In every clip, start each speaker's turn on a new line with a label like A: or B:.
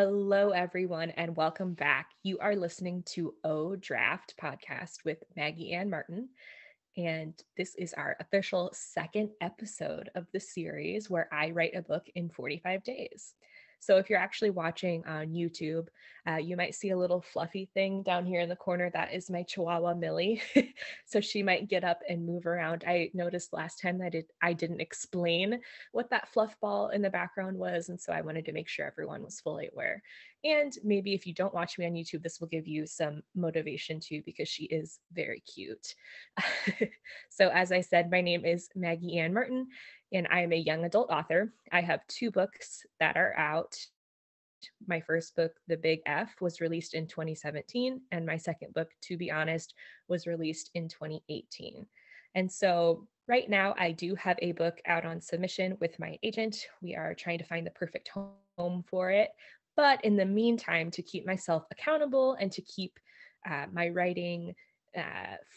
A: Hello, everyone, and welcome back. You are listening to O Draft podcast with Maggie and Martin. And this is our official second episode of the series where I write a book in 45 days. So if you're actually watching on YouTube, you might see a little fluffy thing down here in the corner. That is my Chihuahua Millie. So she might get up and move around. I noticed last time that I didn't explain what that fluff ball in the background was. And so I wanted to make sure everyone was fully aware. And maybe if you don't watch me on YouTube, this will give you some motivation too, because she is very cute. So, as I said, my name is Maggie Ann Martin, and I am a young adult author. I have two books that are out. My first book, The Big F, was released in 2017, and my second book, To Be Honest, was released in 2018. And so, right now, I do have a book out on submission with my agent. We are trying to find the perfect home for it. But in the meantime, to keep myself accountable and to keep my writing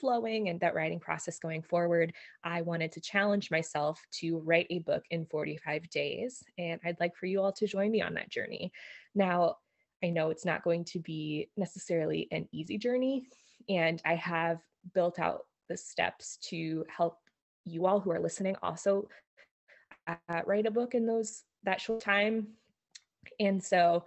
A: flowing and that writing process going forward, I wanted to challenge myself to write a book in 45 days. And I'd like for you all to join me on that journey. Now, I know it's not going to be necessarily an easy journey, and I have built out the steps to help you all who are listening also write a book in that short time. And so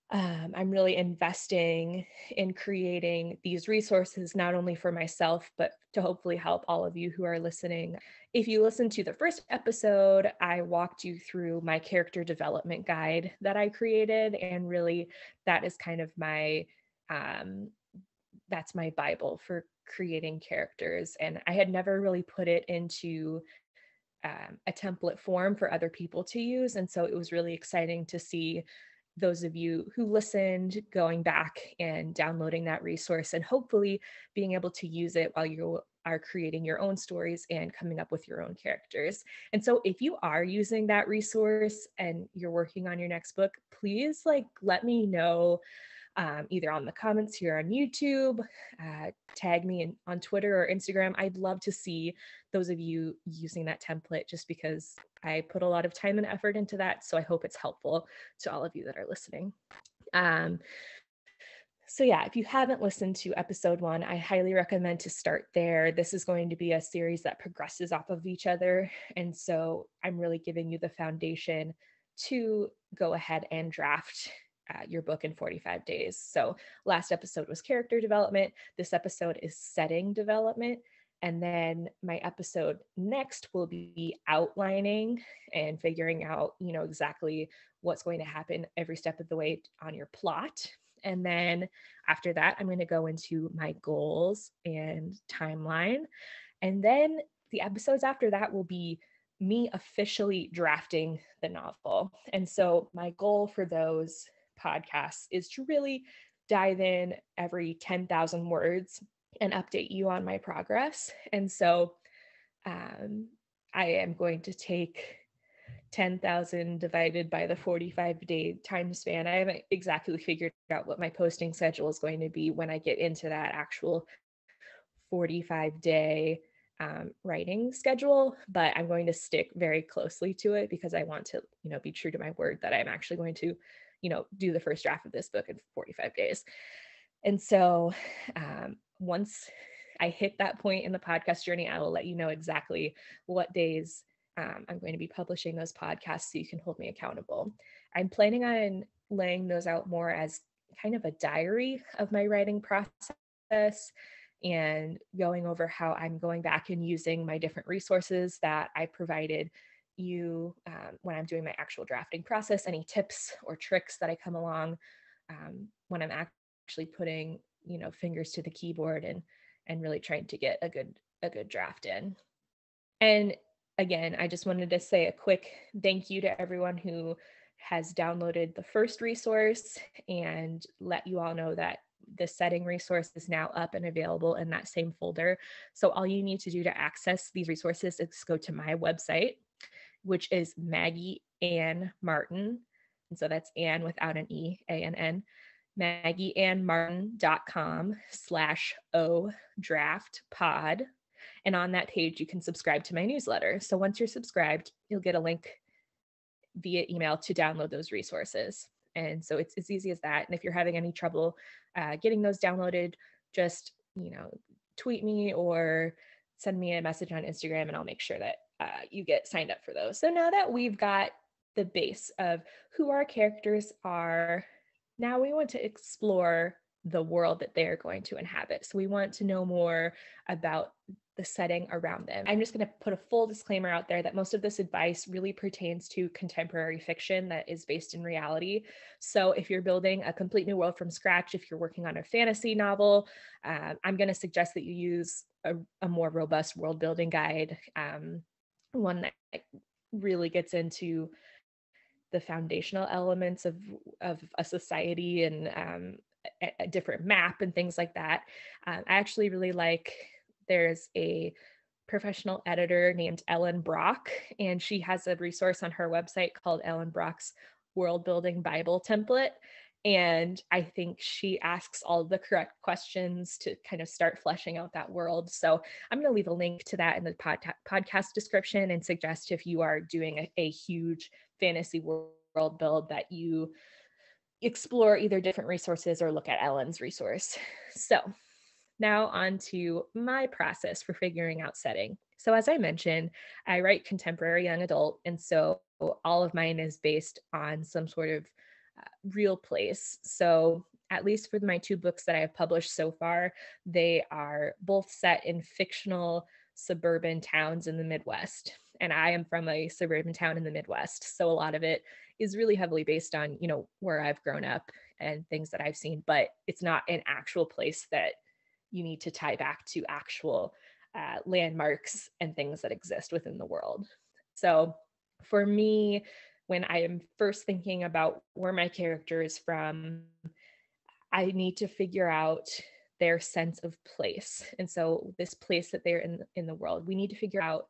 A: I'm really investing in creating these resources, not only for myself, but to hopefully help all of you who are listening. If you listened to the first episode, I walked you through my character development guide that I created. And really, that is kind of that's my Bible for creating characters. And I had never really put it into a template form for other people to use. And so it was really exciting to see those of you who listened going back and downloading that resource and hopefully being able to use it while you are creating your own stories and coming up with your own characters. And so if you are using that resource and you're working on your next book, please let me know either on the comments here on YouTube, tag me on Twitter or Instagram. I'd love to see those of you using that template just because I put a lot of time and effort into that. So I hope it's helpful to all of you that are listening. So yeah, if you haven't listened to episode 1, I highly recommend to start there. This is going to be a series that progresses off of each other. And so I'm really giving you the foundation to go ahead and draft your book in 45 days. So last episode was character development. This episode is setting development. And then my episode next will be outlining and figuring out, exactly what's going to happen every step of the way on your plot. And then after that, I'm going to go into my goals and timeline. And then the episodes after that will be me officially drafting the novel. And so my goal for those podcasts is to really dive in every 10,000 words and update you on my progress. And so I am going to take 10,000 divided by the 45-day time span. I haven't exactly figured out what my posting schedule is going to be when I get into that actual 45-day writing schedule, but I'm going to stick very closely to it because I want to, be true to my word that I'm actually going to, do the first draft of this book in 45 days. And so once I hit that point in the podcast journey, I will let you know exactly what days I'm going to be publishing those podcasts so you can hold me accountable. I'm planning on laying those out more as kind of a diary of my writing process and going over how I'm going back and using my different resources that I provided you when I'm doing my actual drafting process, any tips or tricks that I come along when I'm actually putting, fingers to the keyboard and really trying to get a good draft in. And again, I just wanted to say a quick thank you to everyone who has downloaded the first resource and let you all know that the setting resource is now up and available in that same folder. So all you need to do to access these resources is go to my website, which is Maggie Ann Martin. And so that's Ann without an E, A-N-N, maggieannmartin.com/odraftpod. And on that page, you can subscribe to my newsletter. So once you're subscribed, you'll get a link via email to download those resources. And so it's as easy as that. And if you're having any trouble getting those downloaded, just, tweet me or send me a message on Instagram and I'll make sure that you get signed up for those. So now that we've got the base of who our characters are, now we want to explore the world that they're going to inhabit. So we want to know more about the setting around them. I'm just going to put a full disclaimer out there that most of this advice really pertains to contemporary fiction that is based in reality. So if you're building a complete new world from scratch, if you're working on a fantasy novel, I'm going to suggest that you use a more robust world building guide, one that really gets into the foundational elements of a society and a different map and things like that. I actually really like, there's a professional editor named Ellen Brock, and she has a resource on her website called Ellen Brock's World Building Bible Template. And I think she asks all the correct questions to kind of start fleshing out that world. So I'm going to leave a link to that in the podcast description and suggest if you are doing a huge fantasy world build that you explore either different resources or look at Ellen's resource. So now on to my process for figuring out setting. So as I mentioned, I write contemporary young adult, and so all of mine is based on some sort of real place. So at least for my 2 books that I have published so far, they are both set in fictional suburban towns in the Midwest. And I am from a suburban town in the Midwest. So a lot of it is really heavily based on, where I've grown up and things that I've seen, but it's not an actual place that you need to tie back to actual landmarks and things that exist within the world. So for me, when I am first thinking about where my character is from, I need to figure out their sense of place. And so this place that they're in the world, we need to figure out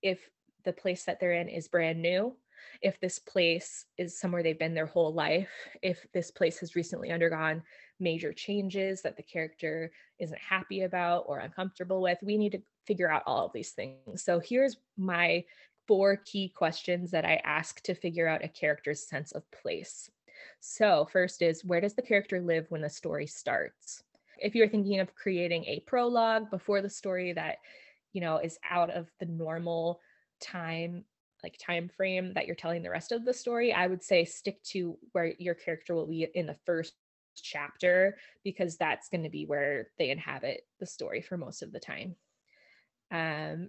A: if the place that they're in is brand new, if this place is somewhere they've been their whole life, if this place has recently undergone major changes that the character isn't happy about or uncomfortable with. We need to figure out all of these things. So here's my 4 key questions that I ask to figure out a character's sense of place. So first is, where does the character live when the story starts? If you're thinking of creating a prologue before the story that, is out of the normal time frame that you're telling the rest of the story, I would say stick to where your character will be in the first chapter, because that's going to be where they inhabit the story for most of the time.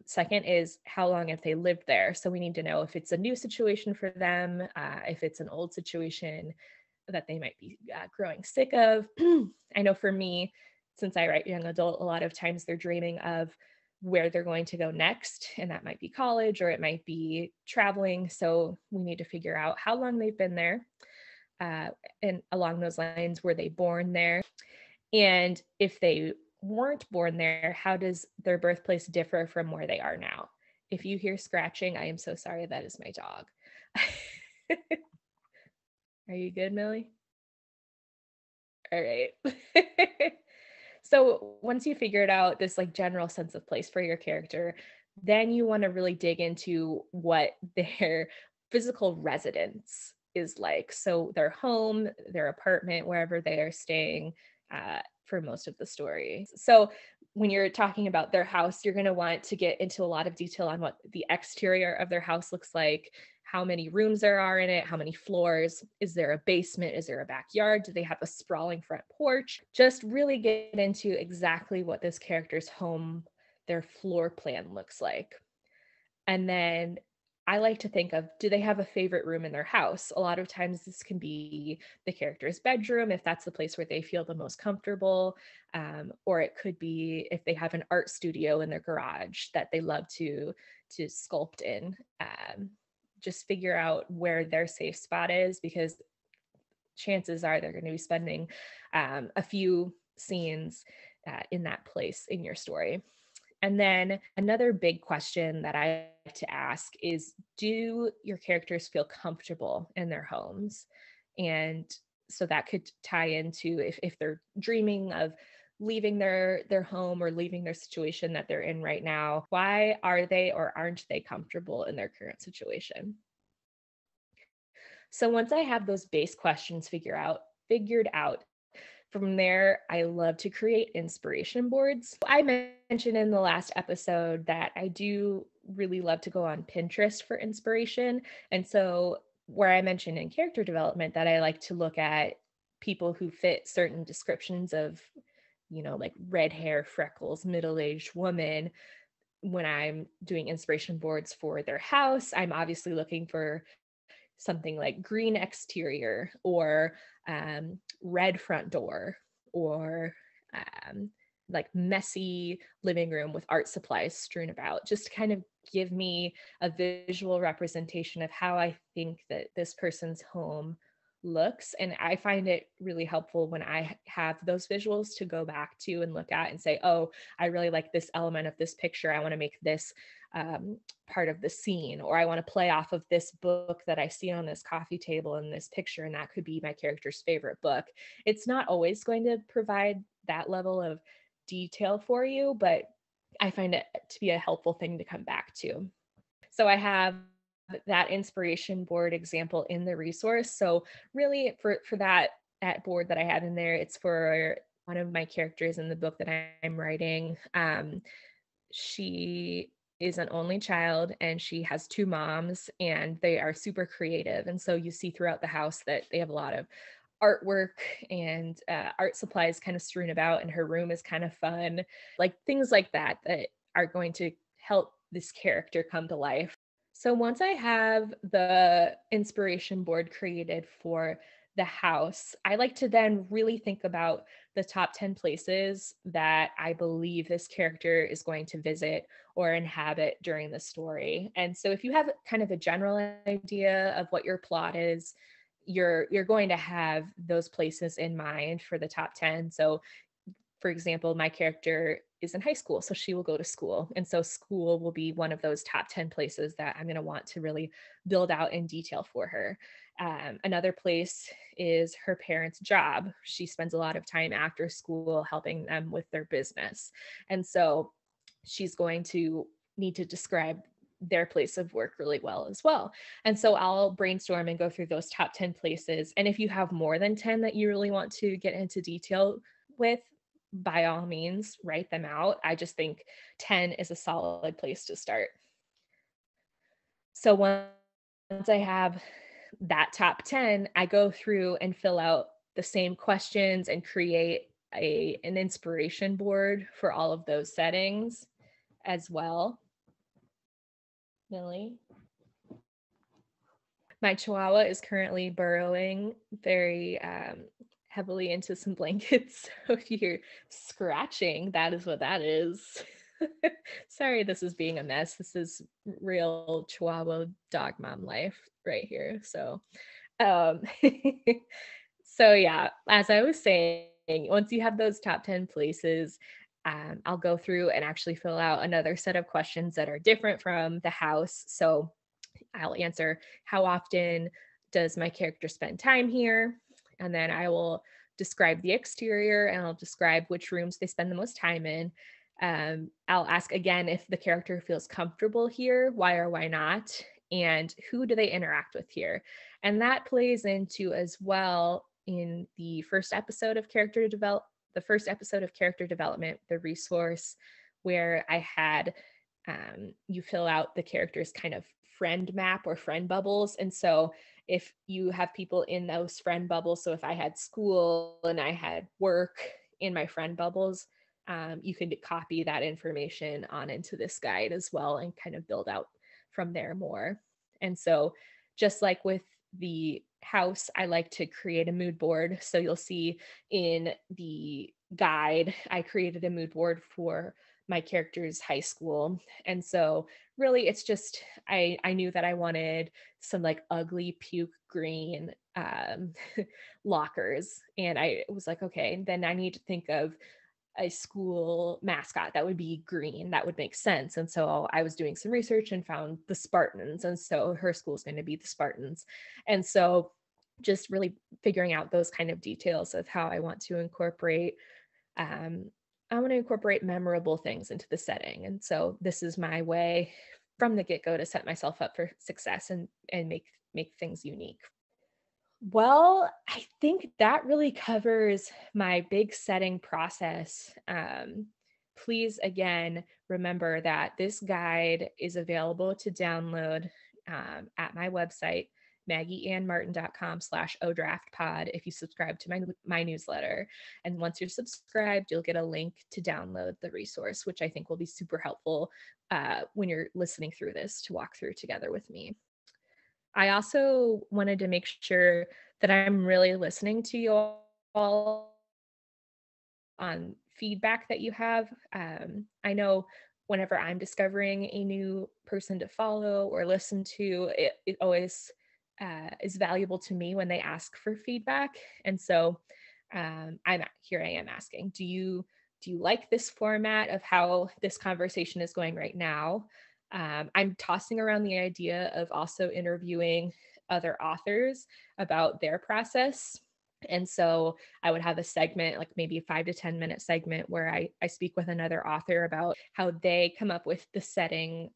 A: Second is, how long have they lived there? So we need to know if it's a new situation for them, if it's an old situation that they might be growing sick of. I know for me, since I write young adult, a lot of times they're dreaming of where they're going to go next, and that might be college or it might be traveling. So we need to figure out how long they've been there. And along those lines, were they born there? And if they weren't born there, how does their birthplace differ from where they are now? If you hear scratching, I am so sorry. That is my dog. Are you good, Millie? All right. So once you figured out this general sense of place for your character, then you want to really dig into what their physical residence is like. So their home, their apartment, wherever they are staying for most of the story. So when you're talking about their house, you're going to want to get into a lot of detail on what the exterior of their house looks like, how many rooms there are in it, how many floors, is there a basement, is there a backyard, do they have a sprawling front porch? Just really get into exactly what this character's home, their floor plan looks like. And then I like to think of, do they have a favorite room in their house? A lot of times this can be the character's bedroom, if that's the place where they feel the most comfortable. Or it could be if they have an art studio in their garage that they love to sculpt in. Just figure out where their safe spot is, because chances are they're going to be spending a few scenes in that place in your story. And then another big question that I like to ask is, do your characters feel comfortable in their homes? And so that could tie into if they're dreaming of leaving their home or leaving their situation that they're in right now, why are they or aren't they comfortable in their current situation? So once I have those base questions figured out, from there, I love to create inspiration boards. I mentioned in the last episode that I do really love to go on Pinterest for inspiration. And so, where I mentioned in character development that I like to look at people who fit certain descriptions of, like red hair, freckles, middle aged woman. When I'm doing inspiration boards for their house, I'm obviously looking for something like green exterior or red front door or um, like messy living room with art supplies strewn about, just to kind of give me a visual representation of how I think that this person's home looks. And I find it really helpful when I have those visuals to go back to and look at and say, oh, I really like this element of this picture. I want to make this part of the scene, or I want to play off of this book that I see on this coffee table in this picture, and that could be my character's favorite book. It's not always going to provide that level of detail for you, but I find it to be a helpful thing to come back to. So I have that inspiration board example in the resource. So really for that board that I have in there, it's for one of my characters in the book that I'm writing. She is an only child and she has two moms, and they are super creative. And so you see throughout the house that they have a lot of artwork and art supplies kind of strewn about, and her room is kind of fun, like things like that that are going to help this character come to life. So once I have the inspiration board created for the house, I like to then really think about the top 10 places that I believe this character is going to visit or inhabit during the story. And so if you have kind of a general idea of what your plot is, you're going to have those places in mind for the top 10. So for example, my character is in high school, so she will go to school. And so school will be one of those top 10 places that I'm going to want to really build out in detail for her. Another place is her parents' job. She spends a lot of time after school helping them with their business. And so she's going to need to describe their place of work really well as well. And so I'll brainstorm and go through those top 10 places. And if you have more than 10 that you really want to get into detail with, by all means, write them out. I just think 10 is a solid place to start. So once I have that top 10, I go through and fill out the same questions and create an inspiration board for all of those settings as well. Millie? My chihuahua is currently burrowing very heavily into some blankets. So if you hear scratching, that is what that is. Sorry, this is being a mess. This is real chihuahua dog mom life right here. So, um, so yeah, as I was saying, once you have those top 10 places, I'll go through and actually fill out another set of questions that are different from the house. So I'll answer, how often does my character spend time here? And then I will describe the exterior, and I'll describe which rooms they spend the most time in. I'll ask again if the character feels comfortable here, why or why not, and who do they interact with here. And that plays into as well in the first episode of character development, the resource where I had you fill out the character's kind of friend map or friend bubbles. And so if you have people in those friend bubbles, so if I had school and I had work in my friend bubbles, you could copy that information on into this guide as well and kind of build out from there more. And so just like with the house, I like to create a mood board. So you'll see in the guide, I created a mood board for my character's high school. And so really it's just I knew that I wanted some like ugly puke green lockers. And I was like, okay, then I need to think of a school mascot that would be green. That would make sense. And so I was doing some research and found the Spartans. And so her school is going to be the Spartans. And so just really figuring out those kind of details of how I want to incorporate I want to incorporate memorable things into the setting. And so this is my way from the get-go to set myself up for success and make things unique. Well, I think that really covers my big setting process. Please, again, remember that this guide is available to download at my website, maggieannmartin.com/odraftpod, if you subscribe to my newsletter. And once you're subscribed, you'll get a link to download the resource, which I think will be super helpful when you're listening through this to walk through together with me. I also wanted to make sure that I'm really listening to you all on feedback that you have. I know whenever I'm discovering a new person to follow or listen to, it always is valuable to me when they ask for feedback. And so I'm here. I am asking, do you like this format of how this conversation is going right now? I'm tossing around the idea of also interviewing other authors about their process. And so I would have a segment, like maybe a 5 to 10 minute segment, where I speak with another author about how they come up with the setting,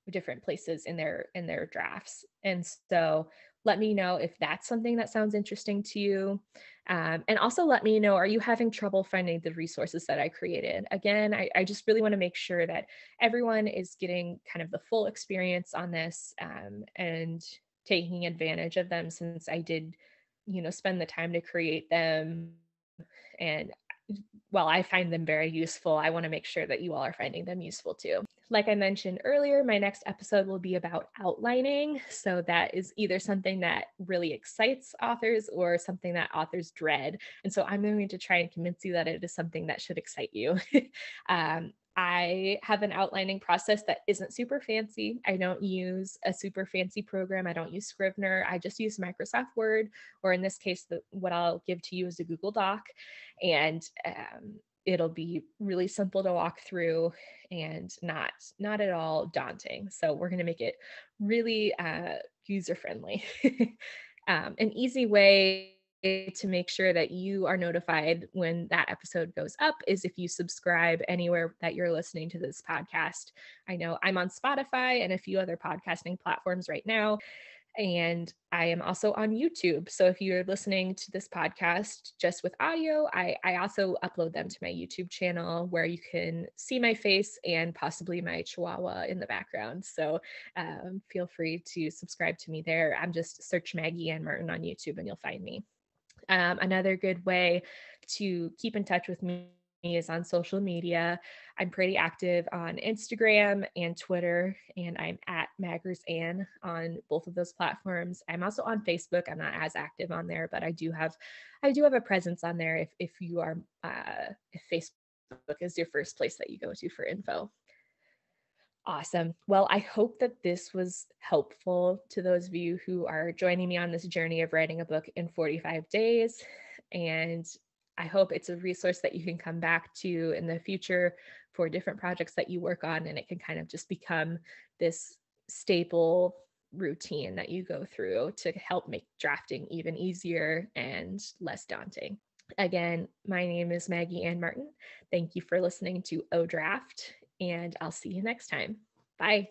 A: different places in their drafts. And so let me know if that's something that sounds interesting to you. And also let me know, are you having trouble finding the resources that I created? Again, I just really want to make sure that everyone is getting kind of the full experience on this, and taking advantage of them, since I did, spend the time to create them. And while I find them very useful, I want to make sure that you all are finding them useful too. Like I mentioned earlier, my next episode will be about outlining. So that is either something that really excites authors or something that authors dread. And so I'm going to try and convince you that it is something that should excite you. I have an outlining process that isn't super fancy. I don't use a super fancy program. I don't use Scrivener. I just use Microsoft Word, or in this case, what I'll give to you is a Google Doc. And it'll be really simple to walk through and not at all daunting. So we're going to make it really user friendly. An easy way to make sure that you are notified when that episode goes up is if you subscribe anywhere that you're listening to this podcast. I know I'm on Spotify and a few other podcasting platforms right now. And I am also on YouTube. So if you're listening to this podcast just with audio, I also upload them to my YouTube channel, where you can see my face and possibly my chihuahua in the background. So feel free to subscribe to me there. I'm just search Maggie Ann Martin on YouTube and you'll find me. Another good way to keep in touch with me is on social media. I'm pretty active on Instagram and Twitter, and I'm at Maggers Ann on both of those platforms. I'm also on Facebook. I'm not as active on there, but I do have a presence on there if you are if Facebook is your first place that you go to for info. Awesome. Well, I hope that this was helpful to those of you who are joining me on this journey of writing a book in 45 days. And I hope it's a resource that you can come back to in the future for different projects that you work on, and it can kind of just become this staple routine that you go through to help make drafting even easier and less daunting. Again, my name is Maggie Ann Martin. Thank you for listening to O Draft, and I'll see you next time. Bye.